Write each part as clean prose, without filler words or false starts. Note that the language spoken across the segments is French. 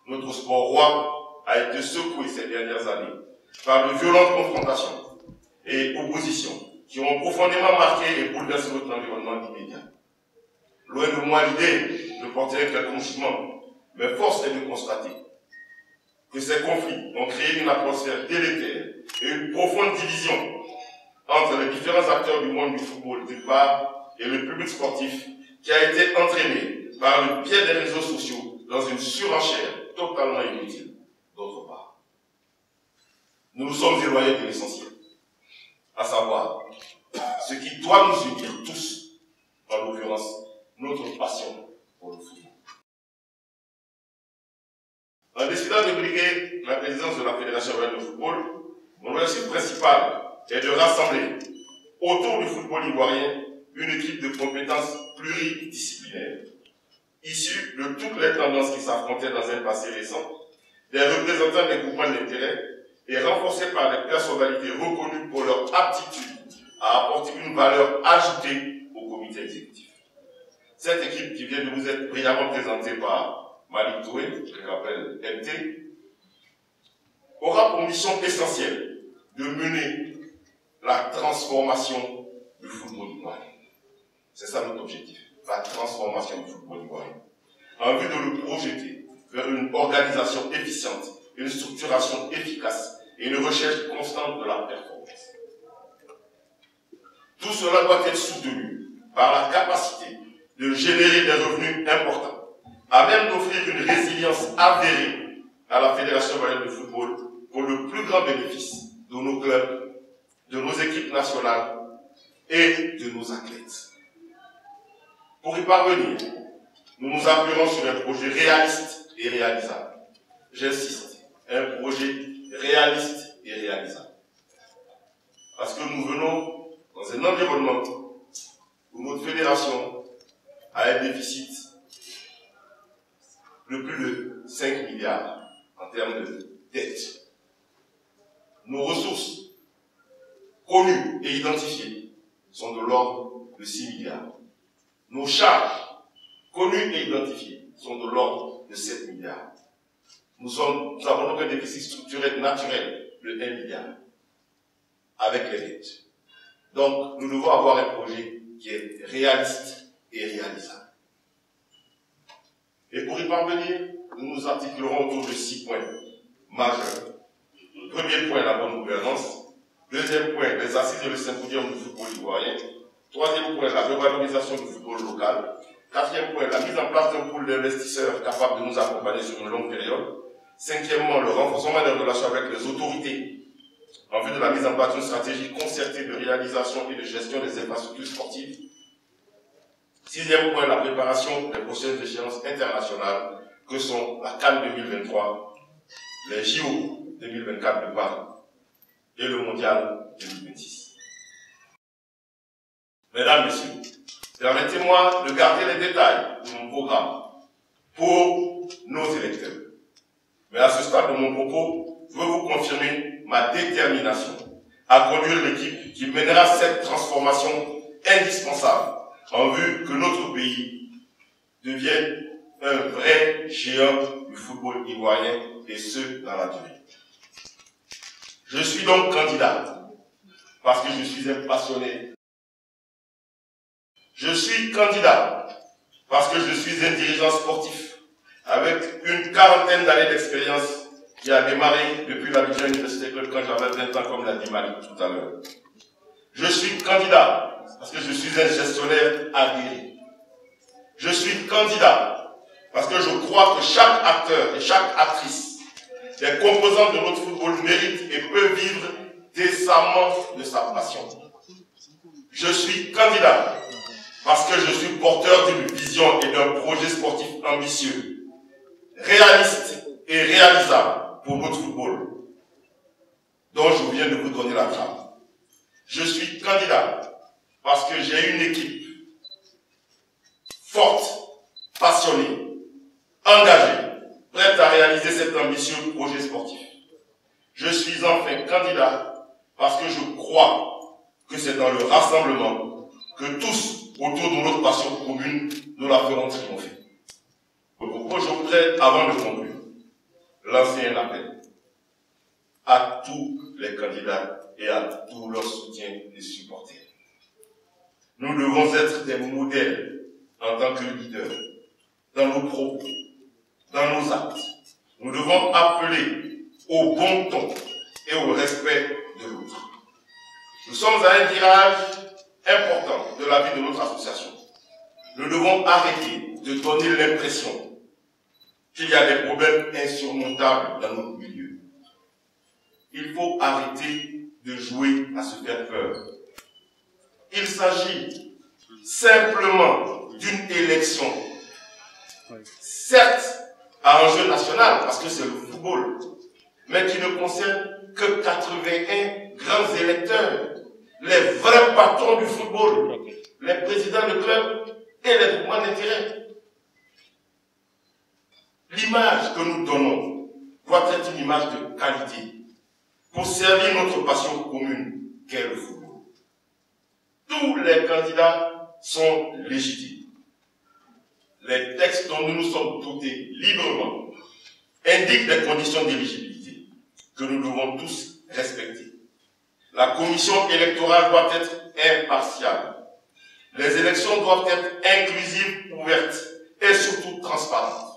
notre sport roi a été secoué ces dernières années par de violentes confrontations et oppositions qui ont profondément marqué et bouleversé notre environnement immédiat. Loin de moi l'idée de porter un quelconque jugement, mais force est de constater que ces conflits ont créé une atmosphère délétère et une profonde division entre les différents acteurs du monde du football d'une part et le public sportif qui a été entraîné par le biais des réseaux sociaux dans une surenchère totalement inutile d'autre part. Nous nous sommes éloignés de l'essentiel, à savoir ce qui doit nous unir tous, en l'occurrence notre passion pour le football. En décidant de briguer la présidence de la Fédération rwandaise de football, mon objectif principal est de rassembler autour du football ivoirien une équipe de compétences pluridisciplinaires, issues de toutes les tendances qui s'affrontaient dans un passé récent, des représentants des groupements d'intérêt et renforcés par des personnalités reconnues pour leur aptitude à apporter une valeur ajoutée au comité exécutif. Cette équipe qui vient de vous être brillamment présentée par Malik Toué, je rappelle MT, aura pour mission essentielle de mener la transformation du football ivoirien. C'est ça notre objectif, la transformation du football ivoirien. En vue de le projeter vers une organisation efficiente, une structuration efficace et une recherche constante de la performance. Tout cela doit être soutenu par la capacité de générer des revenus importants, à même d'offrir une résilience avérée à la Fédération rwandaise de football pour le plus grand bénéfice de nos clubs, de nos équipes nationales et de nos athlètes. Pour y parvenir, nous nous appuyons sur un projet réaliste et réalisable. J'insiste, un projet réaliste et réalisable. Parce que nous venons dans un environnement où notre fédération a un déficit de plus de 5 milliards en termes de dette. Nos ressources connues et identifiées sont de l'ordre de 6 milliards. Nos charges connues et identifiées sont de l'ordre de 7 milliards. Nous avons donc un déficit structurel naturel de 1 milliard avec les dettes. Donc, nous devons avoir un projet qui est réaliste et réalisable. Et pour y parvenir, nous nous articulerons autour de 6 points majeurs. Le premier point, la bonne gouvernance. Deuxième point, les assises de l'Symposium du football ivoirien. Troisième point, la revalorisation du football local. Quatrième point, la mise en place d'un pool d'investisseurs capables de nous accompagner sur une longue période. Cinquièmement, le renforcement des relations avec les autorités en vue de la mise en place d'une stratégie concertée de réalisation et de gestion des infrastructures sportives. Sixième point, la préparation des prochaines échéances internationales que sont la CAN 2023, les JO 2024 de Paris et le Mondial 2026. Mesdames, Messieurs, permettez-moi de garder les détails de mon programme pour nos électeurs. Mais à ce stade de mon propos, je veux vous confirmer ma détermination à conduire l'équipe qui mènera cette transformation indispensable en vue que notre pays devienne un vrai géant du football ivoirien et ce, dans la durée. Je suis donc candidat parce que je suis un passionné. Je suis candidat parce que je suis un dirigeant sportif avec une quarantaine d'années d'expérience qui a démarré depuis l'Abidjan Université Club quand j'avais 20 ans, comme l'a dit Malik tout à l'heure. Je suis candidat parce que je suis un gestionnaire aguerri. Je suis candidat parce que je crois que chaque acteur et chaque actrice des composantes de notre football mérite et peut vivre décemment de sa passion. Je suis candidat parce que je suis porteur d'une vision et d'un projet sportif ambitieux, réaliste et réalisable pour notre football, dont je viens de vous donner la trame. Je suis candidat parce que j'ai une équipe forte, passionnée, engagée, prête à réaliser cet ambitieux projet sportif. Je suis enfin candidat parce que je crois que c'est dans le rassemblement que tous, autour de notre passion commune, nous la ferons triompher. Pour je voudrais, avant de conclure, lancer un appel à tous les candidats et à tous leurs soutiens et supporters. Nous devons être des modèles en tant que leaders, dans nos propos, dans nos actes. Nous devons appeler au bon ton et au respect de l'autre. Nous sommes à un virage important de la vie de notre association. Nous devons arrêter de donner l'impression qu'il y a des problèmes insurmontables dans notre milieu. Il faut arrêter de jouer à se faire peur. Il s'agit simplement d'une élection, certes à enjeu national, parce que c'est le football, mais qui ne concerne que 81 grands électeurs, les vrais patrons du football, les présidents de clubs et les groupements d'intérêt. L'image que nous donnons doit être une image de qualité pour servir notre passion commune qu'est le football. Tous les candidats sont légitimes. Les textes dont nous nous sommes dotés librement indiquent des conditions d'éligibilité que nous devons tous respecter. La commission électorale doit être impartiale. Les élections doivent être inclusives, ouvertes et surtout transparentes.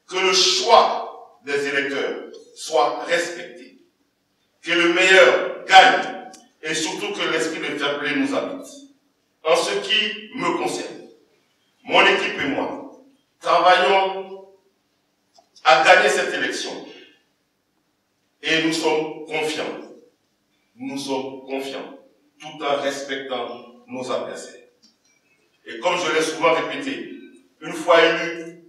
Que le choix des électeurs soit respecté. Que le meilleur gagne et surtout que l'esprit de fair play nous habite. En ce qui me concerne, mon équipe et moi travaillons à gagner cette élection et nous sommes confiants. Nous sommes confiants tout en respectant nos adversaires. Et comme je l'ai souvent répété, une fois élu,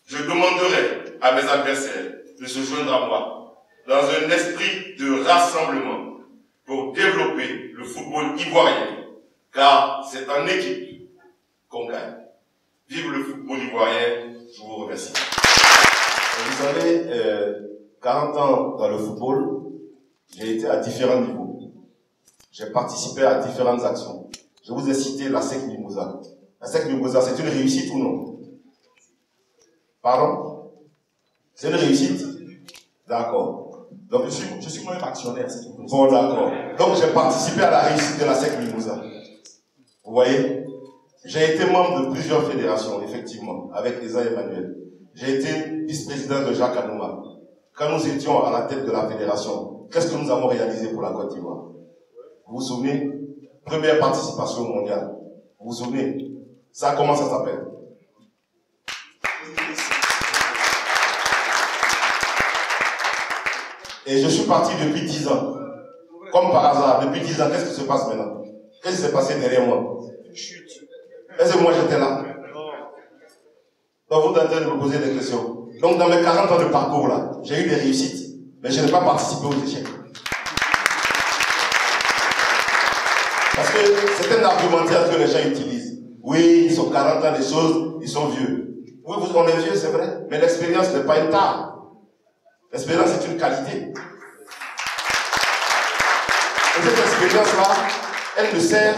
je demanderai à mes adversaires de se joindre à moi dans un esprit de rassemblement pour développer le football ivoirien, car c'est en équipe qu'on gagne. Vive le football ivoirien, je vous remercie. Vous savez, 40 ans dans le football, j'ai été à différents niveaux. J'ai participé à différentes actions. Je vous ai cité la SEC Mimosa. La SEC Mimosa, c'est une réussite ou non? Pardon? C'est une réussite? D'accord. Donc je suis moi-même actionnaire. Bon, d'accord. Donc j'ai participé à la réussite de la SEC Mimosa. Vous voyez? J'ai été membre de plusieurs fédérations, effectivement, avec Eza Emmanuel. J'ai été vice-président de Jacques Anouma. Quand nous étions à la tête de la fédération, qu'est-ce que nous avons réalisé pour la Côte d'Ivoire? Vous vous souvenez? Première participation mondiale. Vous vous souvenez? Ça, comment ça s'appelle? Et je suis parti depuis 10 ans. Comme par hasard, depuis 10 ans, qu'est-ce qui se passe maintenant? Qu'est-ce qui s'est passé derrière moi? Est-ce que moi j'étais là? Donc vous êtes en train de me poser des questions. Donc dans mes 40 ans de parcours là, j'ai eu des réussites, mais je n'ai pas participé aux échecs. Parce que c'est un argumentaire que les gens utilisent. Oui, ils sont 40 ans des choses, ils sont vieux. Oui, on est vieux, c'est vrai, mais l'expérience n'est pas une tare. L'expérience est une qualité. Et cette expérience-là, elle ne sert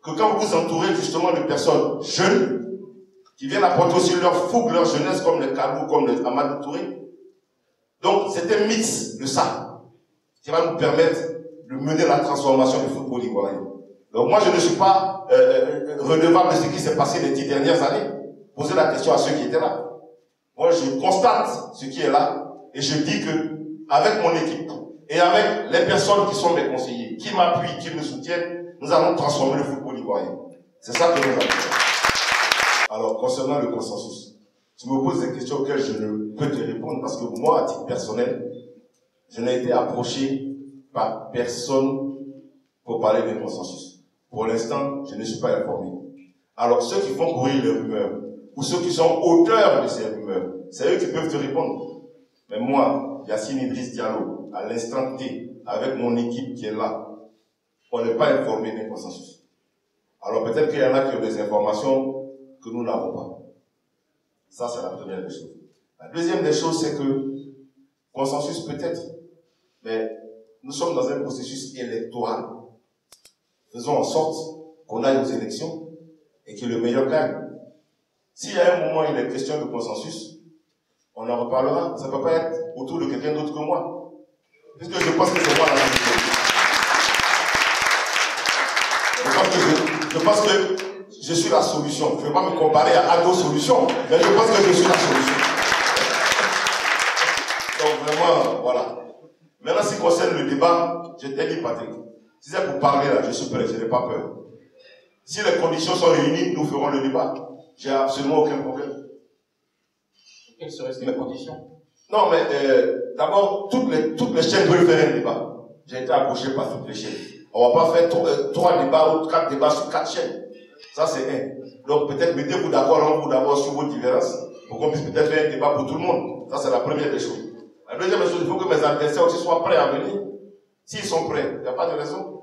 que quand vous vous entourez justement de personnes jeunes qui viennent apporter aussi leur fougue, leur jeunesse, comme les Kalou, comme les Amadou Touré. Donc, c'est un mix de ça qui va nous permettre de mener la transformation du football ivoirien. Donc, moi, je ne suis pas redevable de ce qui s'est passé les 10 dernières années. Posez la question à ceux qui étaient là. Moi, je constate ce qui est là et je dis que, avec mon équipe et avec les personnes qui sont mes conseillers, qui m'appuient, qui me soutiennent, nous allons transformer le football ivoirien. C'est ça que nous allons faire. Alors, concernant le consensus, tu me poses des questions auxquelles je ne peux te répondre parce que moi, à titre personnel, je n'ai été approché par personne pour parler d'un consensus. Pour l'instant, je ne suis pas informé. Alors, ceux qui font courir les rumeurs, ou ceux qui sont auteurs de ces rumeurs, c'est eux qui peuvent te répondre. Mais moi, Yassine Idriss Diallo, à l'instant T, avec mon équipe qui est là, on n'est pas informé d'un consensus. Alors peut-être qu'il y en a qui ont des informations que nous n'avons pas. Ça, c'est la première des choses. La deuxième des choses, c'est que consensus peut-être, mais nous sommes dans un processus électoral. Faisons en sorte qu'on aille aux élections et que le meilleur gagne. Si à un moment il est question de consensus, on en reparlera. Ça ne peut pas être autour de quelqu'un d'autre que moi. Puisque je pense que c'est moi la solution. Je pense que je suis la solution. Je ne vais pas me comparer à d'autres solutions, mais je pense que je suis la solution. Donc vraiment, voilà. Maintenant, ce qui concerne le débat, je t'ai dit, Patrick, si c'est pour parler là, je suis prêt, je n'ai pas peur. Si les conditions sont réunies, nous ferons le débat. J'ai absolument aucun problème. Quelles seraient ces conditions? Non, mais d'abord, toutes les chaînes veulent faire un débat. J'ai été approché par toutes les chaînes. On ne va pas faire 3 débats ou 4 débats sur 4 chaînes. Ça, c'est un. Donc, peut-être mettez-vous d'accord en vous d'abord sur vos différences pour qu'on puisse peut-être faire un débat pour tout le monde. Ça, c'est la première des choses. La deuxième chose, il faut que mes adversaires aussi soient prêts à venir. S'ils sont prêts, il n'y a pas de raison.